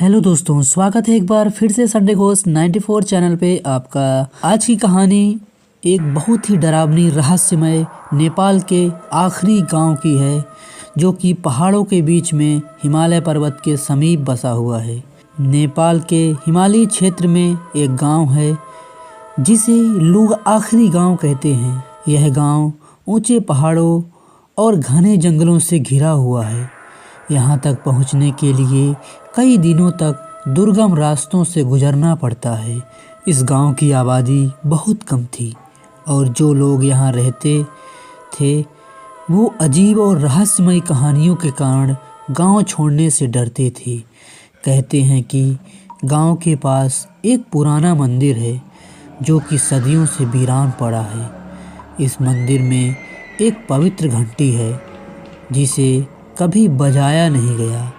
Hello दोस्तों, स्वागत है एक बार फिर से संडे घोस्ट 94 चैनल पे आपका। आज की कहानी एक बहुत ही डरावनी रहस्यमय नेपाल के आखिरी गांव की है, जो कि पहाड़ों के बीच में हिमालय पर्वत के समीप बसा हुआ है। नेपाल के हिमालयी क्षेत्र में एक गांव है जिसे लोग आखिरी गांव कहते हैं। यह गांव ऊंचे पहाड़ों और घने जंगलों से घिरा हुआ है। यहाँ तक पहुँचने के लिए कई दिनों तक दुर्गम रास्तों से गुजरना पड़ता है। इस गांव की आबादी बहुत कम थी और जो लोग यहाँ रहते थे वो अजीब और रहस्यमय कहानियों के कारण गांव छोड़ने से डरते थे। कहते हैं कि गांव के पास एक पुराना मंदिर है जो कि सदियों से वीरान पड़ा है। इस मंदिर में एक पवित्र घंटी है जिसे कभी बजाया नहीं गया।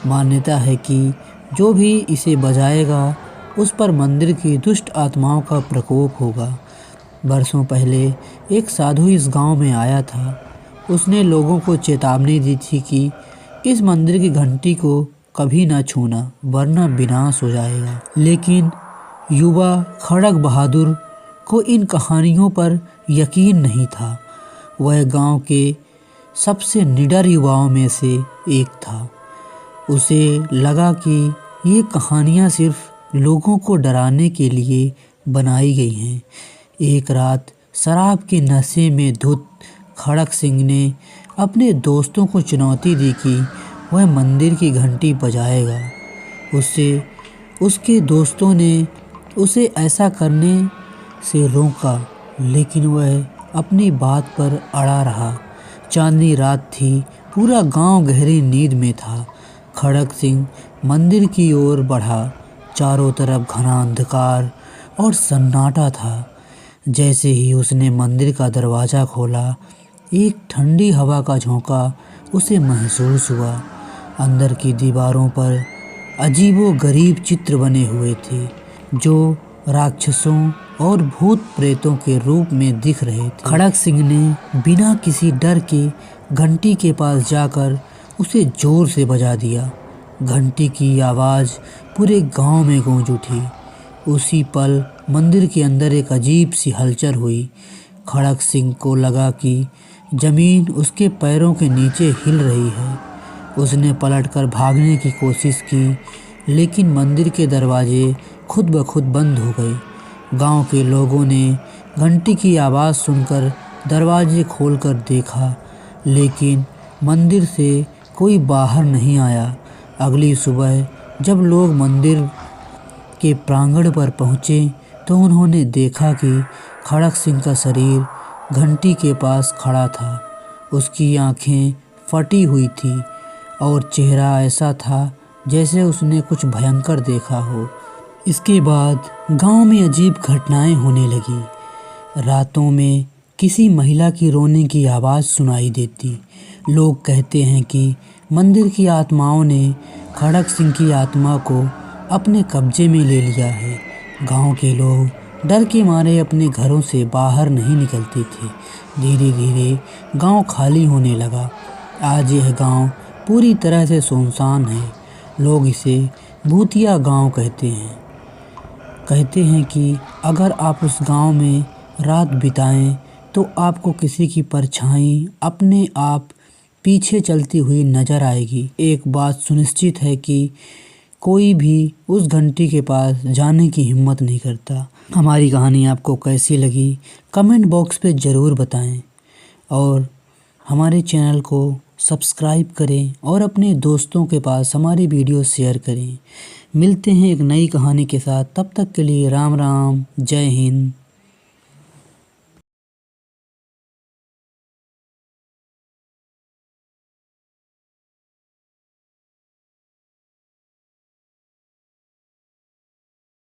मान्यता है कि जो भी इसे बजाएगा उस पर मंदिर की दुष्ट आत्माओं का प्रकोप होगा। बरसों पहले एक साधु इस गांव में आया था। उसने लोगों को चेतावनी दी थी कि इस मंदिर की घंटी को कभी ना छूना वरना विनाश हो जाएगा। लेकिन युवा खड़ग बहादुर को इन कहानियों पर यकीन नहीं था। वह गांव के सबसे निडर युवाओं में से एक था। उसे लगा कि ये कहानियाँ सिर्फ लोगों को डराने के लिए बनाई गई हैं। एक रात शराब के नशे में धुत खड़ग सिंह ने अपने दोस्तों को चुनौती दी कि वह मंदिर की घंटी बजाएगा। उसके दोस्तों ने उसे ऐसा करने से रोका, लेकिन वह अपनी बात पर अड़ा रहा। चांदनी रात थी, पूरा गांव गहरी नींद में था। खड़ग सिंह मंदिर की ओर बढ़ा। चारों तरफ घना अंधकार और सन्नाटा था। जैसे ही उसने मंदिर का दरवाज़ा खोला, एक ठंडी हवा का झोंका उसे महसूस हुआ। अंदर की दीवारों पर अजीबो-गरीब चित्र बने हुए थे जो राक्षसों और भूत प्रेतों के रूप में दिख रहे थे। खड़ग सिंह ने बिना किसी डर के घंटी के पास जाकर उसे जोर से बजा दिया। घंटी की आवाज़ पूरे गांव में गूंज उठी। उसी पल मंदिर के अंदर एक अजीब सी हलचल हुई। खड़ग सिंह को लगा कि ज़मीन उसके पैरों के नीचे हिल रही है। उसने पलटकर भागने की कोशिश की, लेकिन मंदिर के दरवाजे खुद ब खुद बंद हो गए। गांव के लोगों ने घंटी की आवाज़ सुनकर दरवाजे खोलकर देखा, लेकिन मंदिर से कोई बाहर नहीं आया। अगली सुबह जब लोग मंदिर के प्रांगण पर पहुँचे तो उन्होंने देखा कि खड़ग सिंह का शरीर घंटी के पास खड़ा था। उसकी आंखें फटी हुई थी और चेहरा ऐसा था जैसे उसने कुछ भयंकर देखा हो। इसके बाद गांव में अजीब घटनाएं होने लगी। रातों में किसी महिला की रोने की आवाज़ सुनाई देती। लोग कहते हैं कि मंदिर की आत्माओं ने खड़ग सिंह की आत्मा को अपने कब्जे में ले लिया है। गांव के लोग डर के मारे अपने घरों से बाहर नहीं निकलते थे। धीरे धीरे गांव खाली होने लगा। आज यह गांव पूरी तरह से सुनसान है। लोग इसे भूतिया गांव कहते हैं। कहते हैं कि अगर आप उस गांव में रात बिताएं तो आपको किसी की परछाई अपने आप पीछे चलती हुई नजर आएगी। एक बात सुनिश्चित है कि कोई भी उस घंटी के पास जाने की हिम्मत नहीं करता। हमारी कहानी आपको कैसी लगी कमेंट बॉक्स पे ज़रूर बताएं और हमारे चैनल को सब्सक्राइब करें और अपने दोस्तों के पास हमारी वीडियो शेयर करें। मिलते हैं एक नई कहानी के साथ, तब तक के लिए राम राम, जय हिंद।